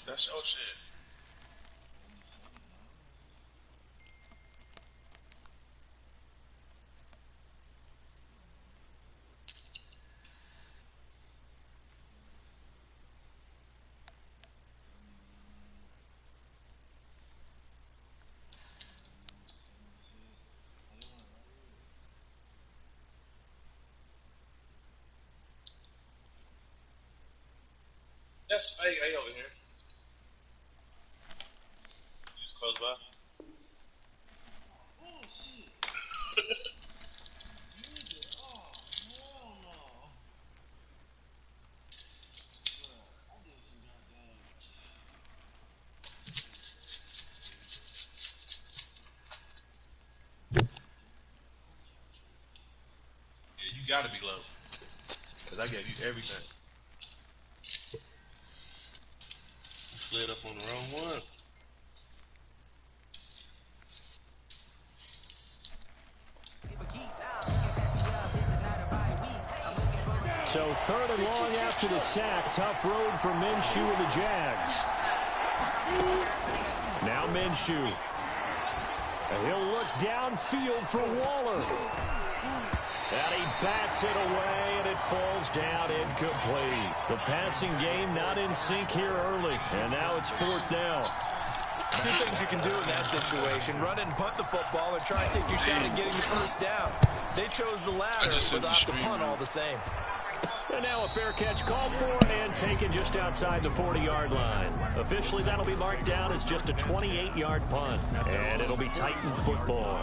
That's your shit. That's fake. Hey, over here. You just close by. Yeah, you gotta be low. Cause I gave you everything. Slid up on the wrong one. So 3rd and long after the sack. Tough road for Minshew and the Jags. Now Minshew. And he'll look downfield for Waller. And he bats it away, and it falls down incomplete. The passing game not in sync here early, and now it's 4th down. Two things you can do in that situation: run and punt the football, or try and take your shot at getting the first down. They chose the latter, but off the punt all the same. And now a fair catch called for and taken just outside the 40-yard line. Officially, that'll be marked down as just a 28-yard punt, and it'll be Titan football.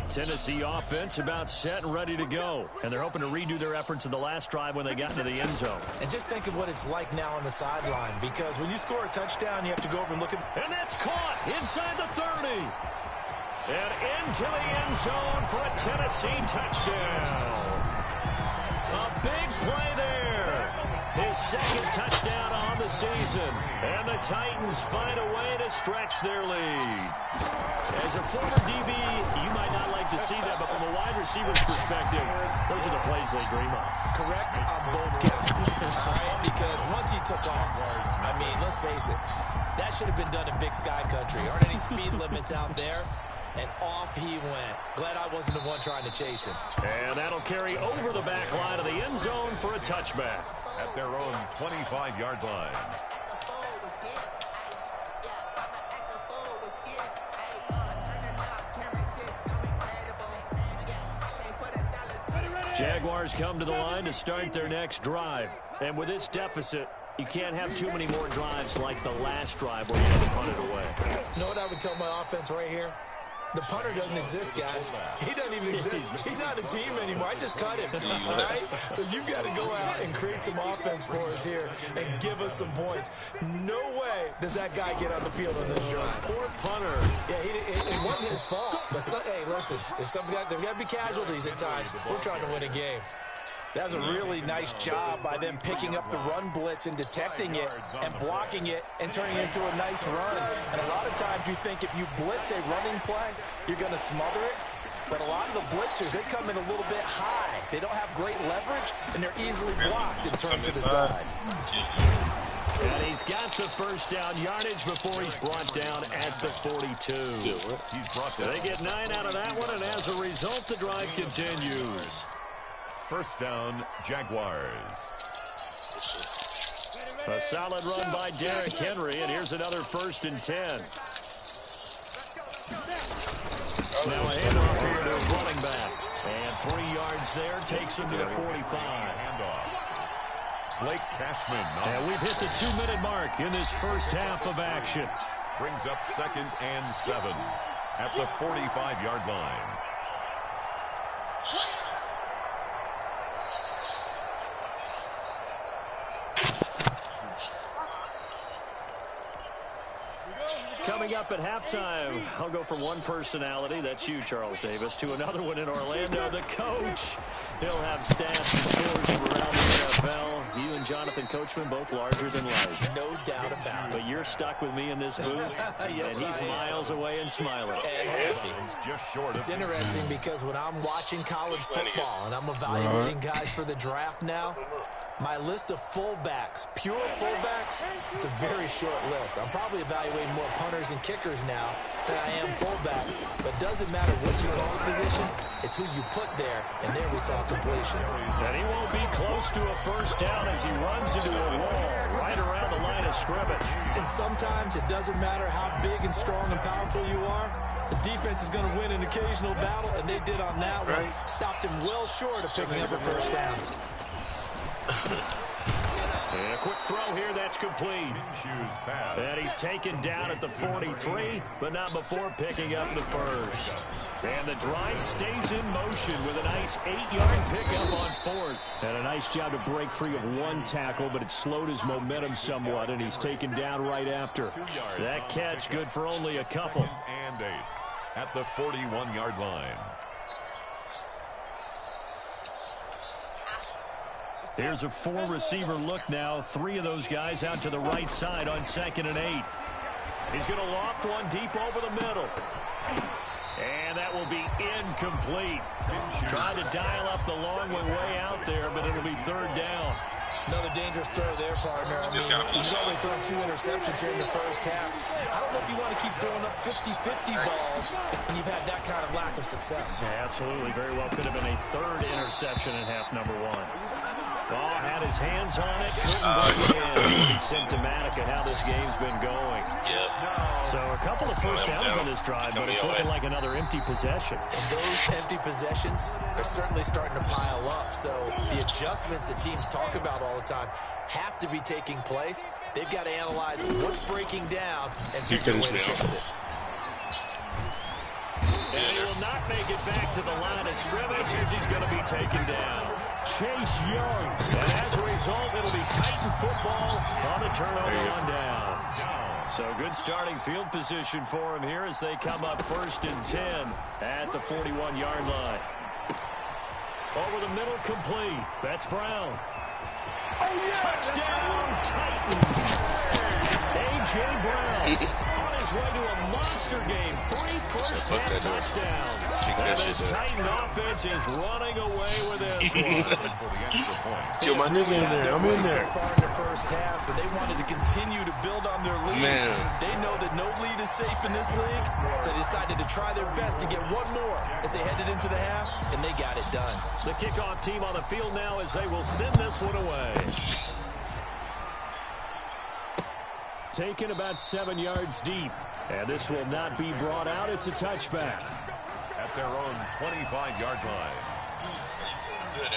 Tennessee offense about set and ready to go. And they're hoping to redo their efforts in the last drive when they got into the end zone. And just think of what it's like now on the sideline, because when you score a touchdown, you have to go over and look at... And that's caught inside the 30. And into the end zone for a Tennessee touchdown. A big play there. His 2nd touchdown on the season. And the Titans find a way to stretch their lead. As a former DB, you might not like to see that, but from a wide receiver's perspective, those are the plays they dream of. Correct on both counts. Right? Because once he took off, I mean, let's face it, that should have been done in Big Sky Country. Aren't any speed limits out there? And off he went. Glad I wasn't the one trying to chase him. And that'll carry over the back line of the end zone for a touchback. At their own 25-yard line. Jaguars come to the line to start their next drive. And with this deficit, you can't have too many more drives like the last drive where you had to punt it away. You know what I would tell my offense right here? The punter doesn't exist, guys. He doesn't even exist. He's not a team anymore. I just cut him, all right? So you've got to go out and create some offense for us here and give us some points. No way does that guy get on the field on this drive. Poor punter. Yeah, it wasn't his fault. But, hey, listen, there's got to be casualties at times. We're trying to win a game. That was a really nice job by them picking up the run blitz and detecting it and blocking it and turning it into a nice run. And a lot of times you think if you blitz a running play, you're going to smother it. But a lot of the blitzers, they come in a little bit high. They don't have great leverage, and they're easily blocked and turned to the side. And he's got the first down yardage before he's brought down at the 42. They get 9 out of that one, and as a result, the drive continues. First down, Jaguars. A solid run by Derrick Henry, and here's another 1st and 10. Now a handoff here to his running back. And 3 yards there takes him to the 45. Handoff. Blake Cashman. And we've hit the 2-minute mark in this first half of action. Brings up 2nd and 7 at the 45-yard line. Coming up at halftime, I'll go from one personality, that's you, Charles Davis, to another one in Orlando, the coach. He'll have stats and scores from around the NFL. You and Jonathan Coachman, both larger than life. No doubt about it. But you're stuck with me in this booth, Yes, and he's miles away and smiling. And happy. short. It's interesting because when I'm watching college football and I'm evaluating guys for the draft now, my list of fullbacks, pure fullbacks, it's a very short list. I'm probably evaluating more punters and kickers now than I am fullbacks. But it doesn't matter what you call the position, it's who you put there. And there we saw completion. And he won't be close to a first down as he runs into a wall right around the line of scrimmage. And sometimes it doesn't matter how big and strong and powerful you are. The defense is going to win an occasional battle, and they did on that one. Stopped him well short of picking up a first down. And a quick throw here, that's complete. And he's taken down at the 43, but not before picking up the first. And the drive stays in motion with a nice 8-yard pickup on fourth. And a nice job to break free of one tackle, but it slowed his momentum somewhat, and he's taken down right after. That catch good for only a couple. And 8 at the 41-yard line. Here's a 4-receiver look now. 3 of those guys out to the right side on 2nd and 8. He's going to loft one deep over the middle. And that will be incomplete. Trying to dial up the long one way out there, but it'll be 3rd down. Another dangerous throw there, partner. I mean, he's only thrown 2 interceptions here in the first half. I don't know if you want to keep throwing up 50-50 balls when you've had that kind of lack of success. Yeah, absolutely. Very well could have been a 3rd interception in half number 1. Ball had his hands on it, couldn't break it in. Pretty symptomatic of how this game's been going. So a couple of first downs on this drive, but it's looking like another empty possession. And those empty possessions are certainly starting to pile up. So the adjustments that teams talk about all the time have to be taking place. They've got to analyze what's breaking down and figure a way to fix it. And he will not make it back to the line of scrimmage as he's going to be taken down. Chase Young. And as a result, it'll be Titan football on the turnover on downs. So good starting field position for him here as they come up 1st and 10 at the 41-yard line. Over the middle, complete. That's Brown. Touchdown, Titans. A.J. Brown. His way to a monster game. 3 first-half touchdowns. And this Titan offense is running away with this one. Yo, my nigga in there. I'm in there. So far in the first half, but they wanted to continue to build on their lead. They know that no lead is safe in this league, so they decided to try their best to get one more as they headed into the half, and they got it done. The kickoff team on the field now as they will send this one away. Taken about 7 yards deep. And this will not be brought out. It's a touchback. At their own 25-yard line. Good,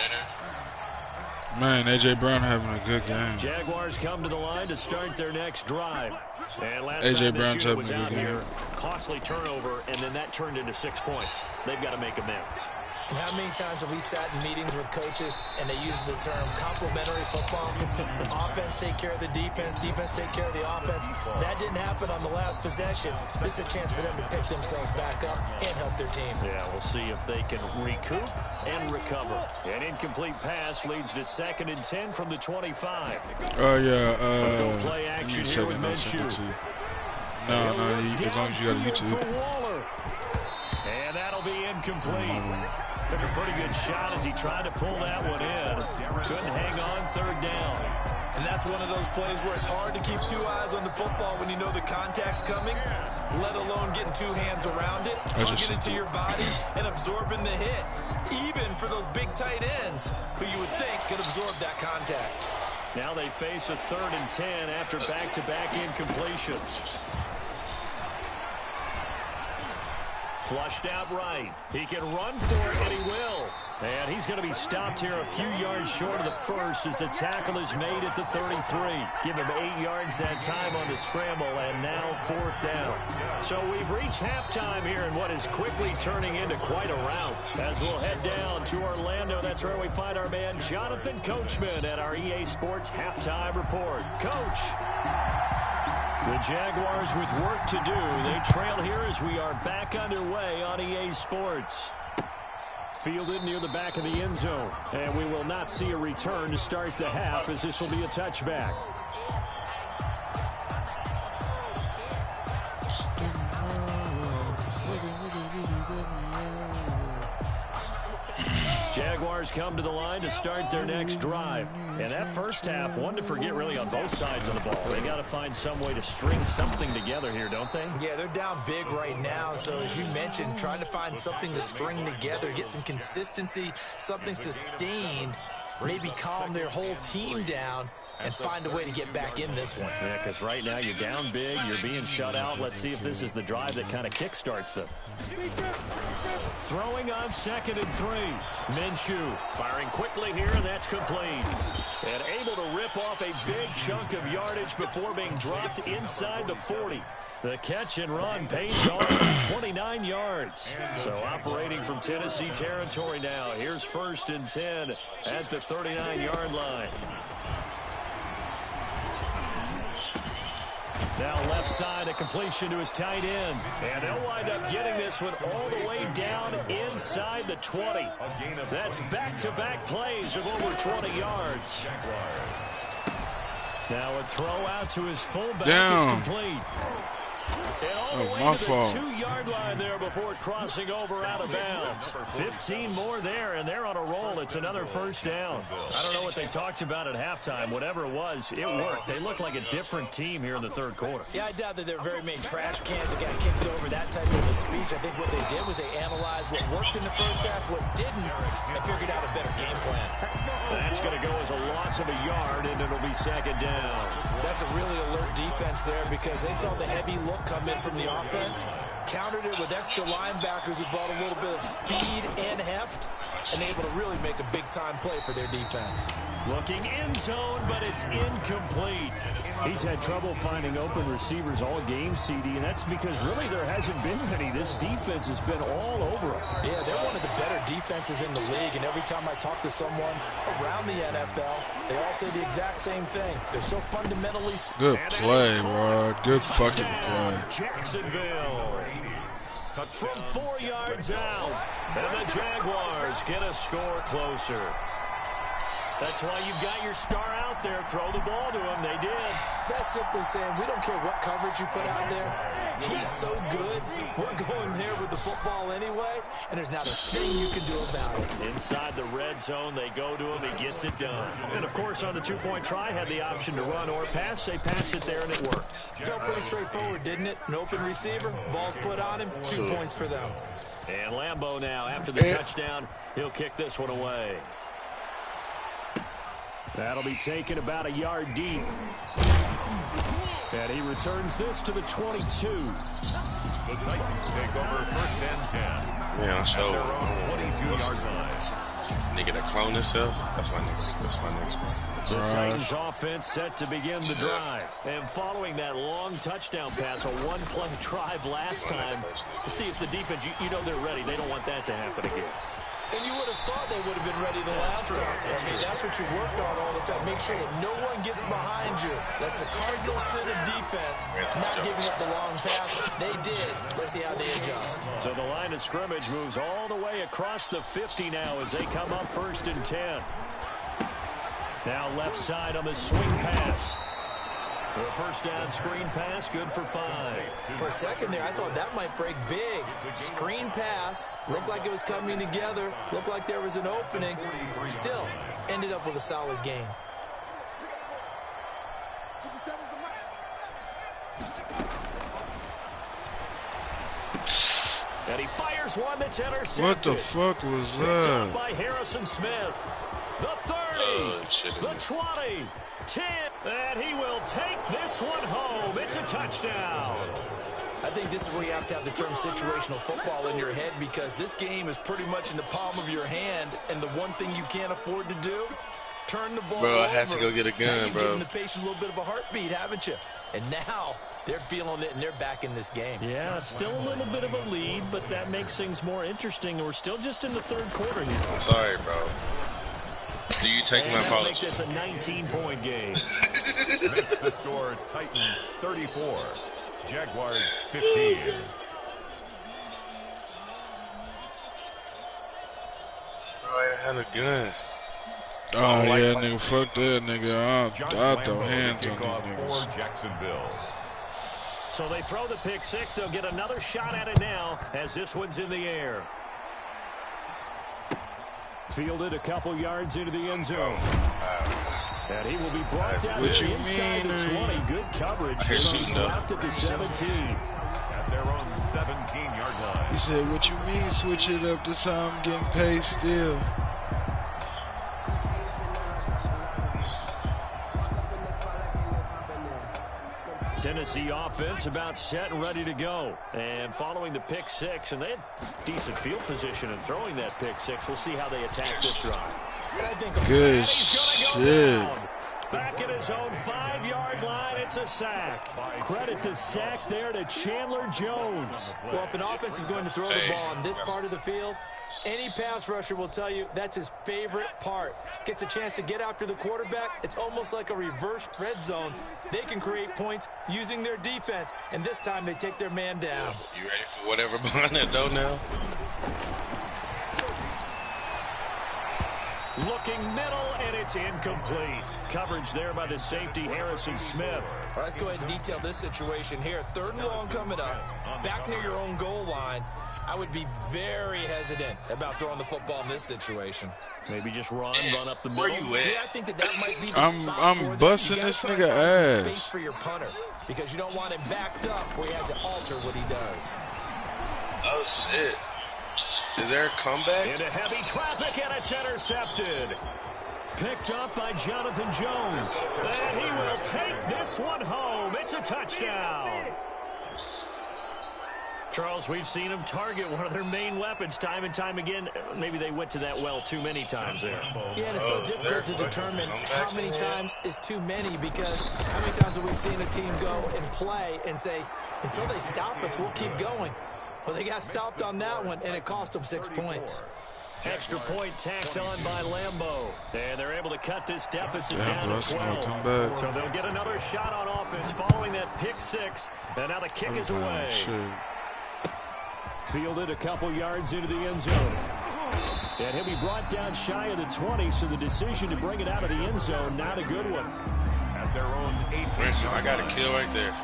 Man, A.J. Brown having a good game. Jaguars come to the line to start their next drive. And last A.J. time Brown's this unit was having a out good here, game. costly turnover, and then that turned into 6 points. They've got to make amends. And how many times have we sat in meetings with coaches and they use the term complementary football? Offense take care of the defense, defense take care of the offense. That didn't happen on the last possession. This is a chance for them to pick themselves back up and help their team. Yeah, we'll see if they can recoup and recover. An incomplete pass leads to 2nd and 10 from the 25. Play action here with Minshew. No, as long as you got a YouTube. And that'll be incomplete. Took a pretty good shot as he tried to pull that one in. Couldn't hang on 3rd down. And that's one of those plays where it's hard to keep 2 eyes on the football when you know the contact's coming, let alone getting 2 hands around it, hugging it to your body, and absorbing the hit. Even for those big tight ends who you would think could absorb that contact. Now they face a 3rd and 10 after back-to-back incompletions. Flushed out right. He can run for it, and he will. And he's going to be stopped here a few yards short of the first as the tackle is made at the 33. Give him 8 yards that time on the scramble, and now 4th down. So we've reached halftime here in what is quickly turning into quite a rout. As we'll head down to Orlando, that's where we find our man Jonathan Coachman at our EA Sports Halftime Report. Coach. The Jaguars with work to do. They trail here as we are back underway on EA Sports. Fielded near the back of the end zone. And we will not see a return to start the half as this will be a touchback. Jaguars come to the line to start their next drive. And that first half, one to forget really on both sides of the ball. They got to find some way to string something together here, don't they? Yeah, they're down big right now. So as you mentioned, trying to find something to string together, get some consistency, something sustained, maybe calm their whole team down and find a way to get back in this one. Yeah, because right now you're down big, you're being shut out. Let's see if this is the drive that kind of kickstarts them. Throwing on 2nd and 3. Minshew firing quickly here, and that's complete. And able to rip off a big chunk of yardage before being dropped inside the 40. The catch and run pays off 29 yards. So operating from Tennessee territory now. Here's 1st and 10 at the 39-yard line. Now left side, a completion to his tight end. And they'll wind up getting this one all the way down inside the 20. That's back-to-back plays of over 20 yards. Now a throw out to his fullback is complete. And all the way to the 2-yard line there before crossing over out of bounds. 15 more there, and they're on a roll. It's another 1st down. I don't know what they talked about at halftime. Whatever it was, it worked. They look like a different team here in the 3rd quarter. Yeah, I doubt that there are very many trash cans that got kicked over, that type of a speech. I think what they did was they analyzed what worked in the first half, what didn't, and figured out a better game plan. That's going to go as a loss of a yard, and it'll be 2nd down. That's a really alert defense there because they saw the heavy look come in from the offense, countered it with extra linebackers who brought a little bit of speed and heft, and able to really make a big-time play for their defense. Looking end zone, but it's incomplete. He's had trouble finding open receivers all game, CD, and that's because really there hasn't been many. This defense has been all over him. Yeah, they're one of the better defenses in the league, and every time I talk to someone around the NFL, they all say the exact same thing. They're so fundamentally... Good play, bro. Good fucking play. Jacksonville from 4 yards out, and the Jaguars get a score closer. That's why you've got your star out there. Throw the ball to him. They did. That's simply saying we don't care what coverage you put out there. He's so good. We're going there with the football anyway, and there's not a thing you can do about it. Inside the red zone, they go to him. He gets it done. And, of course, on the 2-point try, had the option to run or pass. They pass it there, and it works. Felt pretty straightforward, didn't it? An open receiver, ball's put on him, 2 points for them. And Lambeau now, after the touchdown, he'll kick this one away. That'll be taken about a yard deep. And he returns this to the 22. The Titans take over 1st and 10. Man, I showed 22-yard line. nigga that clone himself. That's my next one. The Titans offense set to begin the drive. And following that long touchdown pass, a one-play drive last time, to see if the defense, you know they're ready. They don't want that to happen again. And you would have thought they would have been ready the last time. I mean, that's what you work on all the time. Make sure that no one gets behind you. That's the cardinal sin of defense, not giving up the long pass. They did. Let's see how they adjust. So the line of scrimmage moves all the way across the 50 now as they come up 1st and 10. Now left side on the swing pass. The 1st down screen pass, good for 5. For a second there, I thought that might break big. Screen pass, looked like it was coming together, looked like there was an opening. Still, ended up with a solid game. And he fires one that's intercepted. What the fuck was Picked up that? by Harrison Smith. The 30, the 20, 10, and he will take this one home. It's a touchdown. I think this is where you have to have the term situational football in your head because this game is pretty much in the palm of your hand, and the one thing you can't afford to do, turn the ball over. Bro, I have to go get a gun, bro. You've given the patient a little bit of a heartbeat, haven't you? And now they're feeling it, and they're back in this game. Yeah, still a little bit of a lead, but that makes things more interesting. We're still just in the 3rd quarter here. I'm sorry, bro. Do you take my apology? Make this a 19-point game. Makes the score Titans 34, Jaguars 15. Bro, I had a gun. Oh, yeah, nigga, fuck that, nigga. I'll throw hands on these niggas. For Jacksonville. So they throw the pick 6. They'll get another shot at it now as this one's in the air. Fielded a couple yards into the end zone. And he will be brought down What you inside mean, the 20. Good coverage. He's Dropped at the 17. At their own 17-yard line. He said, what you mean switch it up? This how I'm getting paid still. Tennessee offense about set and ready to go. And following the pick six, and they had decent field position in throwing that pick six. We'll see how they attack this drive. And I think Good shit. Back at his own 5-yard line, it's a sack. Credit the sack there to Chandler Jones. Well, if an offense is going to throw the ball on this part of the field, any pass rusher will tell you that's his favorite part. Gets a chance to get after the quarterback. It's almost like a reverse red zone. They can create points using their defense, and this time they take their man down. You ready for whatever behind that door now? Looking middle, and it's incomplete. Coverage there by the safety, Harrison Smith. All right, let's go ahead and detail this situation here. 3rd and long coming up, back near your own goal line. I would be very hesitant about throwing the football in this situation. Maybe just run up the middle. Where you at? Yeah, I think that might be the spot for I'm them. busting You gotta this try to nigga find some ass. space for your punter, because you don't want him backed up where he has to alter what he does. Oh, shit. Is there a comeback? Into heavy traffic, and it's intercepted. Picked up by Jonathan Jones. And he will take this one home. It's a touchdown. Charles, we've seen them target one of their main weapons time and time again. Maybe they went to that well too many times there. Yeah, and it's so difficult to determine how many times is too many, because how many times have we seen a team go and play and say, until they stop us, we'll keep going. Well, they got stopped on that one, and it cost them 6 points. Extra point tacked on by Lambeau. And they're able to cut this deficit down Russ to gonna 12. come back. So they'll get another shot on offense following that pick six. And now the kick is away. Shit. Fielded a couple yards into the end zone. And he'll be brought down shy of the 20, so the decision to bring it out of the end zone, not a good one. At their own 18. I got a kill right there.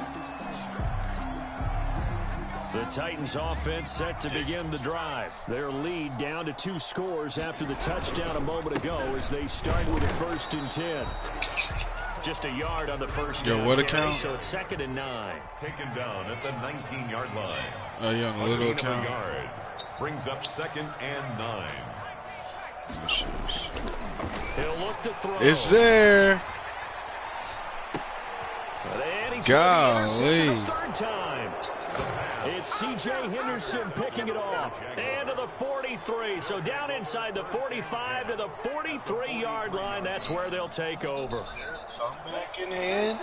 The Titans offense set to begin the drive. Their lead down to 2 scores after the touchdown a moment ago as they start with a 1st and 10. Just a yard on the first down. What a carry, count. So it's 2nd and 9. Taken down at the 19-yard line. Oh, yeah, on a little account. Yard. Brings up 2nd and 9. He'll look to throw. It's there. And he's Golly. the 3rd time. It's C.J. Henderson picking it off. And to the 43. So down inside the 45 to the 43-yard line. That's where they'll take over. Comeback in hand?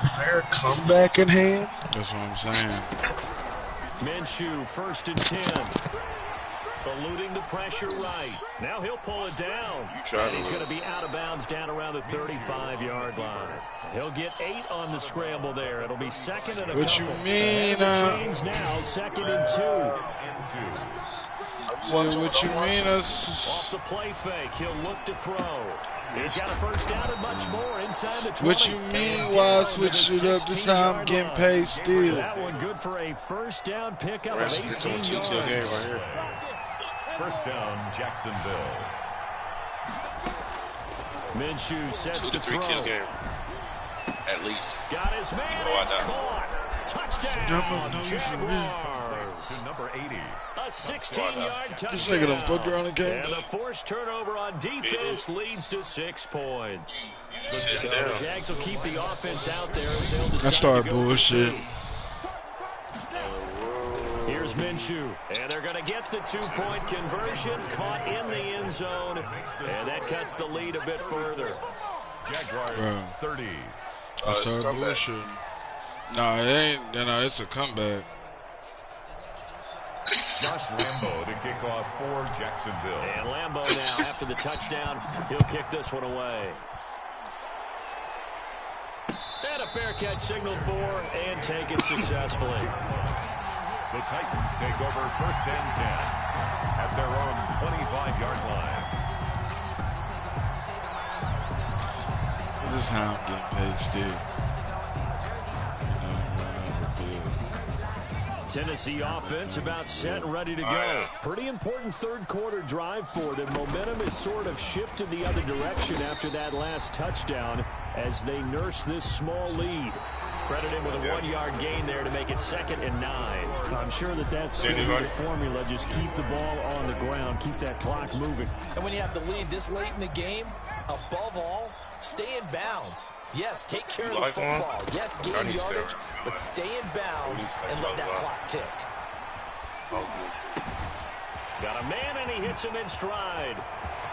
Is there a comeback in hand? That's what I'm saying. Minshew, 1st and 10. Eluding the pressure right. Now he'll pull it down. And he's going to be out of bounds down around the 35-yard line. He'll get 8 on the scramble there. It'll be 2nd and a What you couple. mean? Chains now, 2nd and 2. What you mean? Off the play fake, he'll look to throw. He's got a 1st down and much more inside the 20. What you mean? Why I switched it up? This how I'm getting paid still. That one good for a 1st down pickup of 18 yards. Right here. 1st down, Jacksonville. Minshew sets to 2-3 throw. kill game. At least. Got his man. It's caught. Touchdown, Jaguars. To number 80. A 16-yard touchdown. This nigga done fucked around and came And back. the forced turnover on defense leads to 6 points. So Sit the down. Jags will keep the offense out there as they'll decide I started to go for bullshit. 2. Here's Minshew, and they're going to get the 2-point conversion, caught in the end zone, and that cuts the lead a bit further. Jaguars Bro. 30. I started bullshit. Nah, it ain't. No, it's a comeback. Josh Lambeau to kick off for Jacksonville. And Lambeau now, after the touchdown, he'll kick this one away. And a fair catch signaled for, and taken successfully. The Titans take over 1st and 10 at their own 25-yard line. This is how I'm getting paid still. Tennessee offense about set and ready to go. Pretty important third quarter drive for them. Momentum is sort of shifted the other direction after that last touchdown as they nurse this small lead. Credit him with a 1-yard gain there to make it 2nd and 9. I'm sure that's going to be the formula. Just keep the ball on the ground. Keep that clock moving. And when you have the lead this late in the game, above all, stay in bounds. Yes, take care of the football. Yes, gain yardage, but stay in bounds and let that clock tick. Got a man, and he hits him in stride.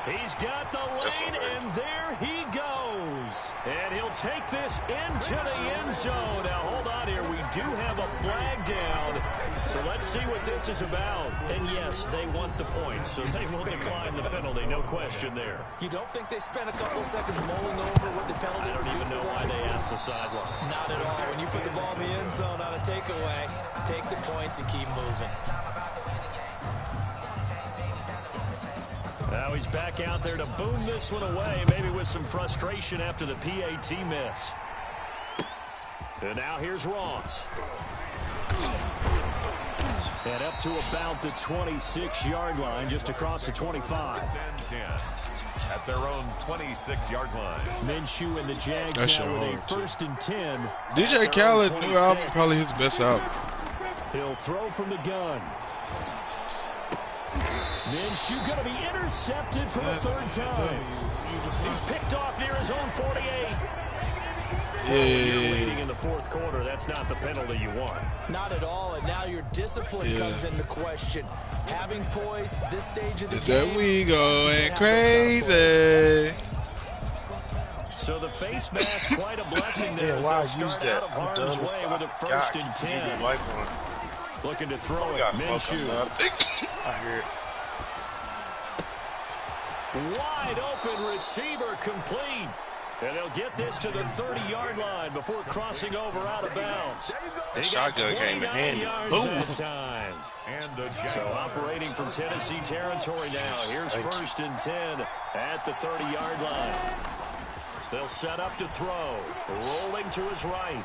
He's got the lane, and there he goes. And he'll take this into the end zone. Now, hold on here. We do have a flag down. So let's see what this is about. And, yes, they want the points, so they will decline the penalty. No question there. You don't think they spent a couple of seconds mulling over what the penalty? I don't even know why they asked the sideline. Not at all. When you put the ball in the end zone on a takeaway, take the points and keep moving. Now he's back out there to boom this one away, maybe with some frustration after the PAT miss. And now here's Ross. And up to about the 26-yard line, just across the 25. At their own 26-yard line. Minshew and the Jags now with a 1st and 10. DJ Khaled, new album, probably his best album. He'll throw from the gun. Minshew going to be intercepted for the 3rd time. He's picked off near his own 48. You're leading in the 4th quarter. That's not the penalty you want. Not at all, and now your discipline comes into question. Having poise this stage of the game. That we going crazy. So the face mask, quite a blessing there. Why so use that? I'm done with way with a 1st and 10. Looking to throw it. Minshew. I hear it. Wide open receiver complete. And they'll get this to the 30-yard line before crossing over out of bounds. That shotgun came in handy. That time. So operating from Tennessee territory now. Here's 1st and 10 at the 30-yard line. They'll set up to throw. Rolling to his right.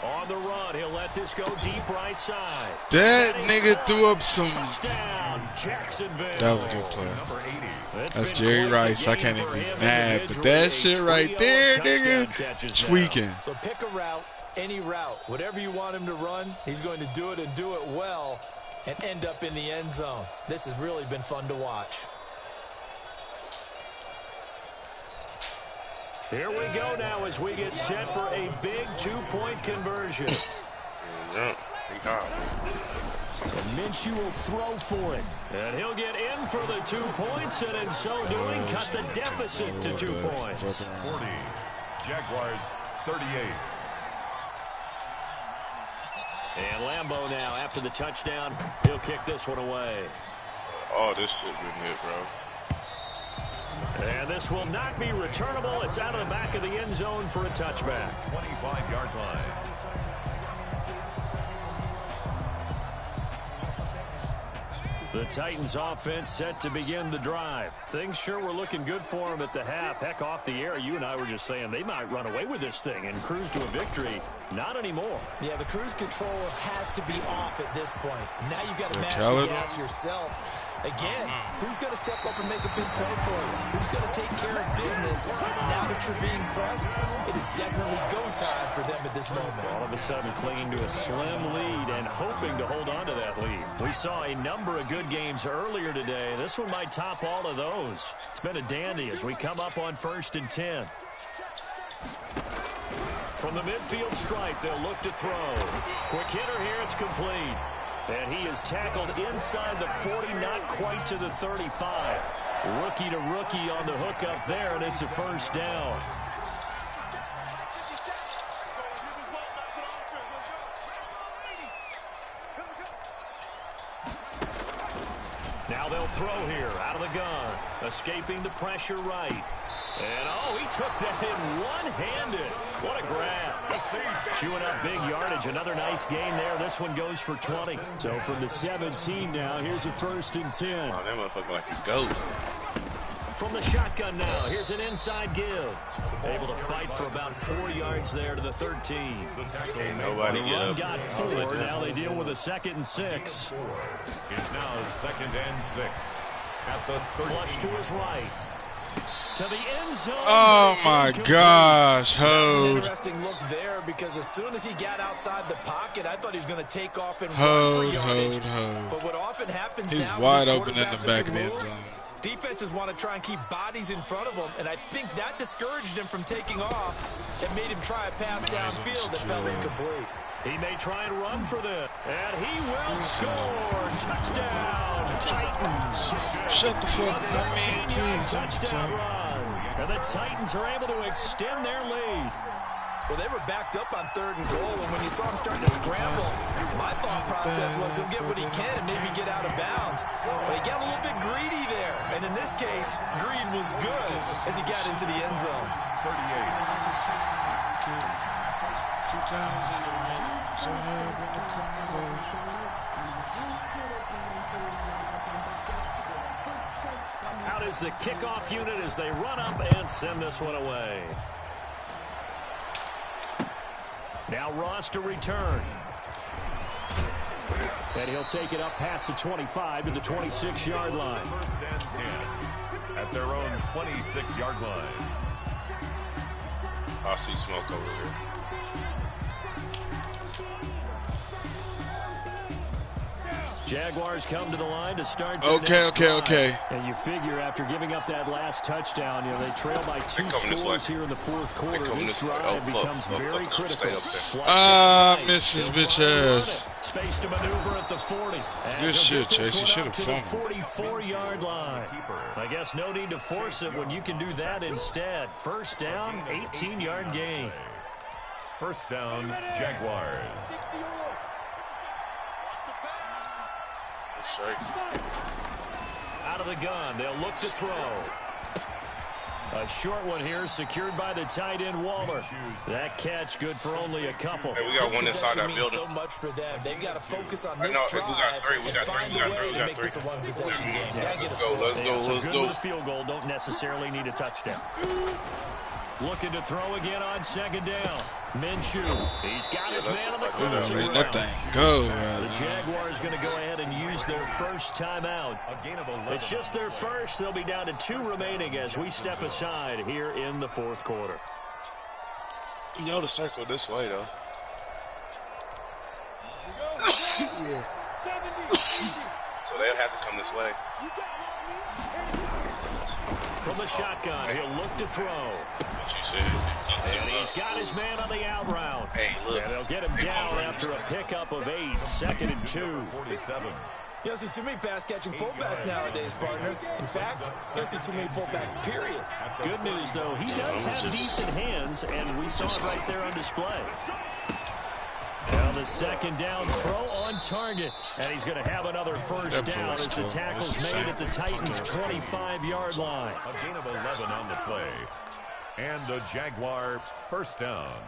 On the run, he'll let this go deep right side. That nigga threw up some. Touchdown, Jacksonville. That was a good play. That's Jerry Rice. I can't even be mad, but that shit right there, nigga, tweaking. So pick a route, any route. Whatever you want him to run, he's going to do it and do it well and end up in the end zone. This has really been fun to watch. Here we go now as we get set for a big 2-point conversion. Yeah, he got it. And Minshew will throw for it. And he'll get in for the 2 points, and in so doing, cut the deficit to 2 points. 40. Jaguars 38. And Lambeau now, after the touchdown, he'll kick this one away. Oh, this shit been hit, bro. And this will not be returnable. It's out of the back of the end zone for a touchback. 25-yard line. The Titans offense set to begin the drive. Things sure were looking good for them at the half. Heck, off the air, you and I were just saying they might run away with this thing and cruise to a victory. Not anymore. Yeah, the cruise control has to be off at this point. Now you've got to match the gas yourself. Again, who's going to step up and make a big play for you? Who's going to take care of business? Now that you're being pressed, it is definitely go time for them at this moment. All of a sudden clinging to a slim lead and hoping to hold on to that lead. We saw a number of good games earlier today. This one might top all of those. It's been a dandy as we come up on 1st and 10. From the midfield stripe, they'll look to throw. Quick hitter here, it's complete. And he is tackled inside the 40, not quite to the 35. Rookie to rookie on the hook up there, and it's a 1st down. Now they'll throw here, out of the gun. Escaping the pressure right. And, oh, he took that in one-handed. What a grab. Chewing up big yardage. Another nice gain there. This one goes for 20. So from the 17 now, here's a 1st and 10. Oh, that motherfucker like a goat. From the shotgun now, here's an inside give. Able to fight for about 4 yards there to the 13. Ain't nobody the run got 4. Now they deal with a 2nd and 6. It's now 2nd and 6. At the 30. Flush to his right. To the end zone. Oh my gosh, Hode. Interesting look there because as soon as he got outside the pocket, I thought he was going to take off and run for yardage. But what often happens He's now wide open in the back of the end move, zone. defenses want to try and keep bodies in front of him, and I think that discouraged him from taking off and made him try a pass downfield that fell incomplete. He may try and run for this, and he will score. Touchdown, Titans. Shut the fuck up. 18-yard touchdown run. And the Titans are able to extend their lead. Well, they were backed up on 3rd and goal, and when you saw him starting to scramble, my thought process was he'll get what he can and maybe get out of bounds. But he got a little bit greedy there, and in this case, greed was good as he got into the end zone. 38. Out is the kickoff unit as they run up and send this one away. Now Ross to return. And he'll take it up past the 25 to the 26-yard line. 1st and 10 at their own 26-yard line. I see smoke over here. Jaguars come to the line to start. Okay. And you figure after giving up that last touchdown, they trail by 2 scores here in the 4th quarter. This drive becomes very critical. Miss his bitch ass. Space to maneuver at the 40. Good shit, Chase. You should have fumbled. 44-yard line. I guess no need to force it when you can do that instead. 1st down, 18-yard gain. 1st down, Jaguars. Out of the gun, they'll look to throw. A short one here, secured by the tight end Waller. That catch good for only a couple. Hey, we got one inside that building. So much for them. They've got to focus on this drive. We got 3. We got 3. Let's go. The field goal don't necessarily need a touchdown. Looking to throw again on 2nd down. Minshew. He's got his man on the crossing route. That thing go. The Jaguars going to go ahead and use their first timeout. It's just their first. They'll be down to 2 remaining as we step aside here in the 4th quarter. You know to circle this way, though. So they'll have to come this way. From the shotgun, he'll look to throw. What you said. And he's got his man on the out route. Hey, look. And they'll get him down after a pickup of 8. 2nd and 2. 47. You don't see too many pass-catching fullbacks nowadays, partner. In fact, you don't see too many fullbacks, period. Good news, though, he does have decent hands, and we saw it right there on display. Now the 2nd down throw on target. And he's going to have another 1st down as the tackle's made at the Titans' 25-yard line. A gain of 11 on the play. And the Jaguar 1st down.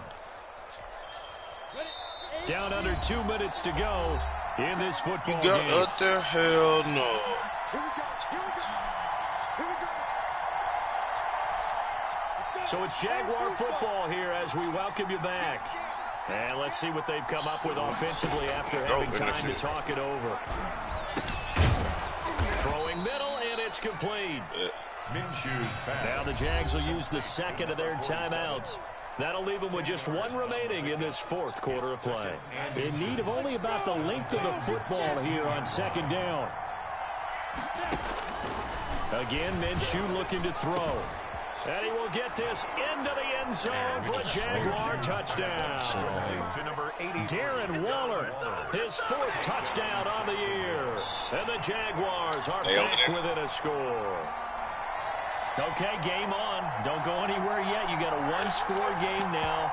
Down under 2 minutes to go in this football game. You got up there? Hell no. So it's Jaguar football here as we welcome you back. And let's see what they've come up with offensively after having time to talk it over. Throwing middle, and it's complete. Now the Jags will use the 2nd of their timeouts. That'll leave them with just 1 remaining in this 4th quarter of play. In need of only about the length of the football here on 2nd down. Again, Minshew looking to throw. And he will get this into the end zone for a Jaguar touchdown. Darren Waller, his 4th touchdown on the year. And the Jaguars are back within a score. Okay, game on. Don't go anywhere yet. You got a 1-score game now.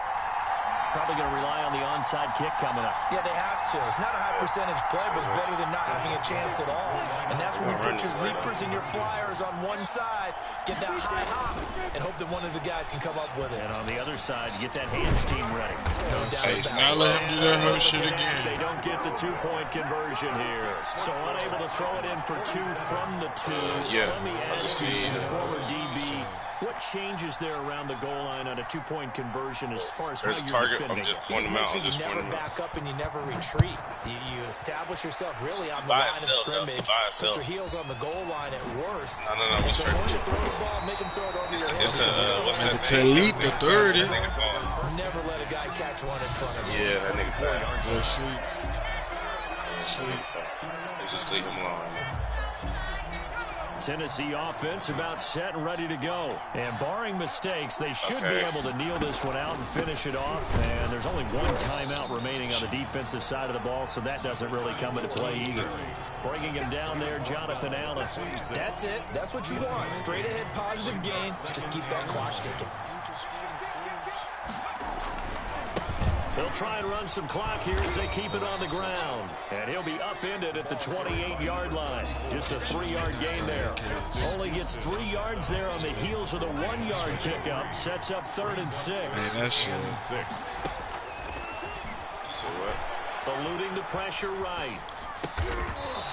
Probably going to rely on the onside kick coming up. Yeah, they have to. It's not a high percentage play, but it's better than not having a chance at all. And that's when you put your leapers and your flyers on one side, get that high hop, and hope that one of the guys can come up with it. And on the other side, get that hands team ready. No doubt He's about not letting him do that whole shit again. They don't get the 2-point conversion here. So unable to throw it in for 2 from the 2. Yeah. From the edge, the former DB What changes there around the goal line on a two-point conversion as far as how There's a you're target. defending? I'm just pointing him out. I'm just You pointing never him out. back up and you never retreat. You establish yourself really on the line of scrimmage. Put your heels on the goal line at worst. No. We If they're straight. going to throw the ball, make them throw it over your head. It's what's that To name? elite the 30. Never let a guy catch one in front of you. Yeah, that nigga fast. Good sleep. Let's just leave him alone. Tennessee offense about set and ready to go. And barring mistakes, they should be able to kneel this one out and finish it off. And there's only one timeout remaining on the defensive side of the ball, so that doesn't really come into play either. Bringing him down there, Jonathan Allen. That's it. That's what you want. Straight ahead positive gain. Just keep that clock ticking. They'll try and run some clock here as they keep it on the ground. And he'll be upended at the 28-yard line. Just a 3-yard gain there. Only gets 3 yards there on the heels of the 1-yard pickup. Sets up 3rd and 6. Man, that shit. So what? Eluding the pressure right.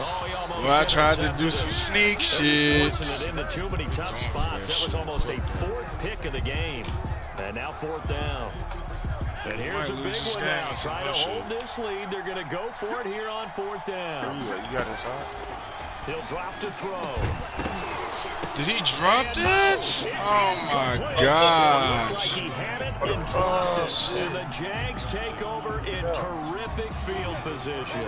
Oh, he almost Well, I tried to do some sneak shit. Forcing it into too many tough spots. That was almost a 4th pick of the game. And now 4th down. And here's a big one now. Try to hold this lead. They're going to go for it here on 4th down. You got inside? He'll drop to throw. Did he drop that? Oh my gosh. Like he had it and dropped it. And the Jags take over in terrific field position.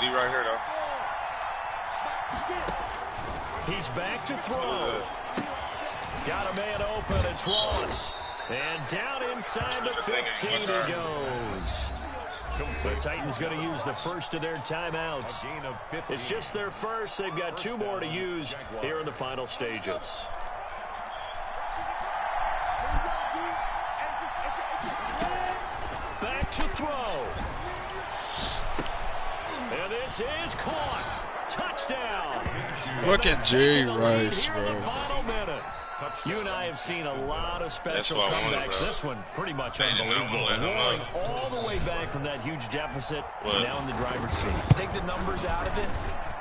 He right here, though. He's back to throw. Got a man open. It's Ross. And down inside the 15 he goes. The Titans going to use the first of their timeouts. It's just their first. They've got 2 more to use here in the final stages. Back to throw. And this is caught. Touchdown. Fucking Jerry Rice, Here in the bro. final minute. You and I have seen a lot of special comebacks. This one pretty much unbelievable. Rolling all the way back from that huge deficit, now in the driver's seat. Take the numbers out of it.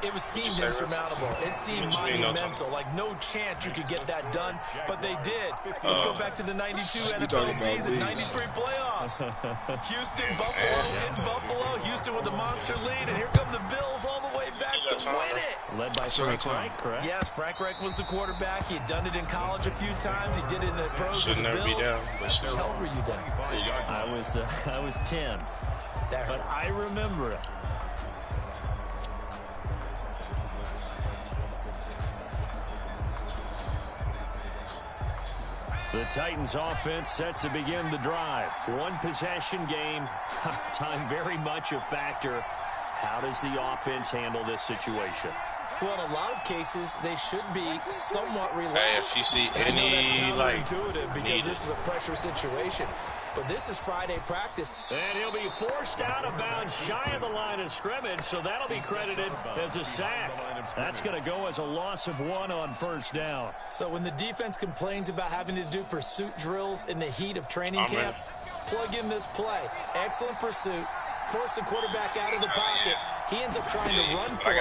It seemed insurmountable. It seemed monumental. Like no chance you could get that done, but they did. Let's go back to the 92 NFL season, 93 playoffs. Houston, Buffalo, in Buffalo. Houston with a monster lead, and here come the Bills all the way back to win it. Led by Frank Reich, correct? Yes, Frank Reich was the quarterback. He had done it in college a few times. He did it in the pros with the Bills. Be down, but still. How old were you then? I was 10, but I remember it. The Titans offense set to begin the drive. 1 possession game. Time very much a factor. How does the offense handle this situation? Well, in a lot of cases, they should be somewhat relaxed. Hey, if you see any, like, counterintuitive because this is a pressure situation. But this is Friday practice. And he'll be forced out of bounds shy of the line of scrimmage, so that'll be credited as a sack. That's going to go as a loss of 1 on 1st down. So when the defense complains about having to do pursuit drills in the heat of training camp, plug in this play. Excellent pursuit. Force the quarterback out of the pocket. He ends up trying to run for it.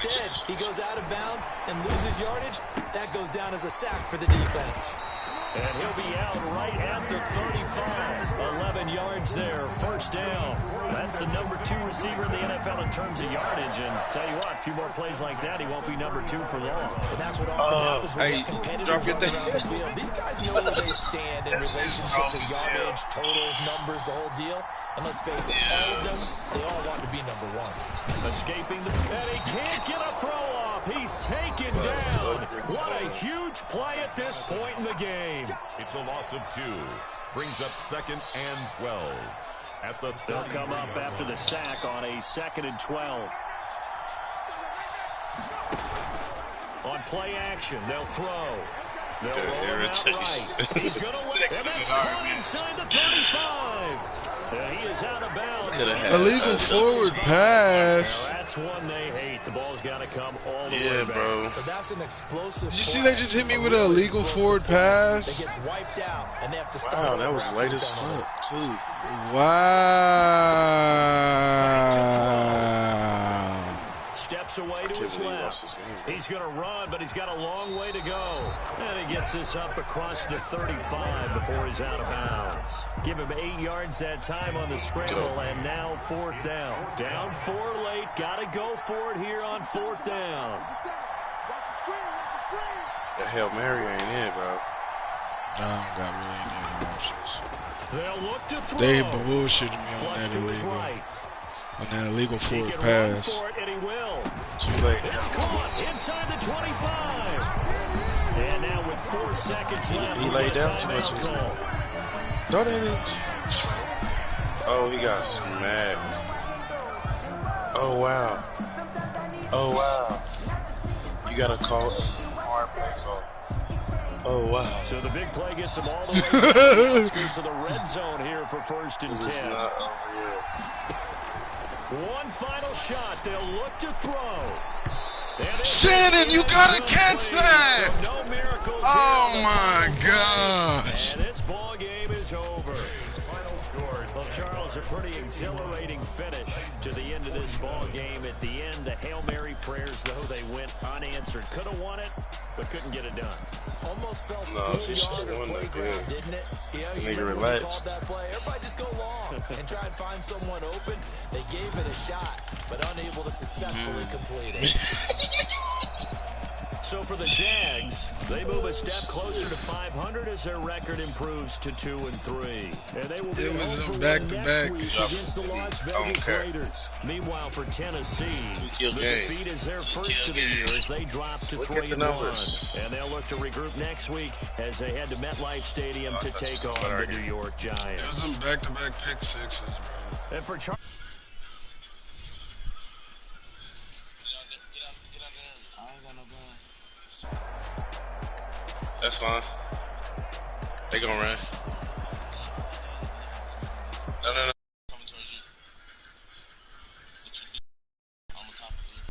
Instead, he goes out of bounds and loses yardage. That goes down as a sack for the defense. And he'll be out right at the 35. 11 yards there, 1st down. That's the number 2 receiver in the NFL in terms of yardage. And tell you what, a few more plays like that, he won't be number 2 for long. And that's what often happens when you have competitive runs around the field. These guys know where they stand in relationship to yardage, totals, numbers, the whole deal. And let's face it, all of them, they all want to be number 1. Escaping and he can't get a throw off. He's taken down. What a huge play at this point in the game. It's a loss of 2. Brings up 2nd and 12. At the They'll come up after the sack on a 2nd and 12. On play action, they'll throw. They'll roll him out right. He's going to win. And that's caught inside the 35. He is out of bounds. Illegal forward pass. Now that's one they hate. The ball's got to come all the way back. Bro. So that's an explosive. Did you see they just hit me with an illegal forward pass? They gets wiped out, and they have to start. Wow, that was late as fuck, too. Wow. steps away to his left. He's going to run, but he's got a long way to go. And he gets this up across the 35 before he's out of bounds. Give him 8 yards that time on the scramble, and now 4th down. Down 4 late. Got to go for it here on 4th down. The Hail Mary ain't in, bro. I don't got really any emotions. They'll look to throw. They bullshitted me on that illegal. On that illegal forward pass. For it, and he will. Too late. It's caught inside the 25. And now with 4 seconds left. He laid down too much. Throw that in. Oh, he got smacked. Oh, wow. Oh, wow. You got to call a smart play call. Oh, wow. So the big play gets them all the way to the red zone here for 1st and 10. This is not over yet. One final shot. They'll look to throw. Shannon, you gotta catch that! So no miracles. Oh my gosh! And this ball game is over. Well, Charles, a pretty exhilarating finish to the end of this ball game. At the end, the Hail Mary prayers, though, they went unanswered. Could have won it, but couldn't get it done. Almost felt He should have won that good. didn't it? You know, Nigga remember when relaxed. we called that play? Everybody just go long and try and find someone open. They gave it a shot, but unable to successfully complete it. So for the Jags, they move a step closer to 500 as their record improves to 2-3. And they will be It was home a for back-to-back. one next week against the Las Vegas Raiders. Meanwhile, for Tennessee, the defeat is their first of the year as they drop to 3-1. And they'll look to regroup next week as they head to MetLife Stadium to take on the New York Giants. It was some back-to-back pick sixes, bro. And for Charles. That's fine. They gonna run. No.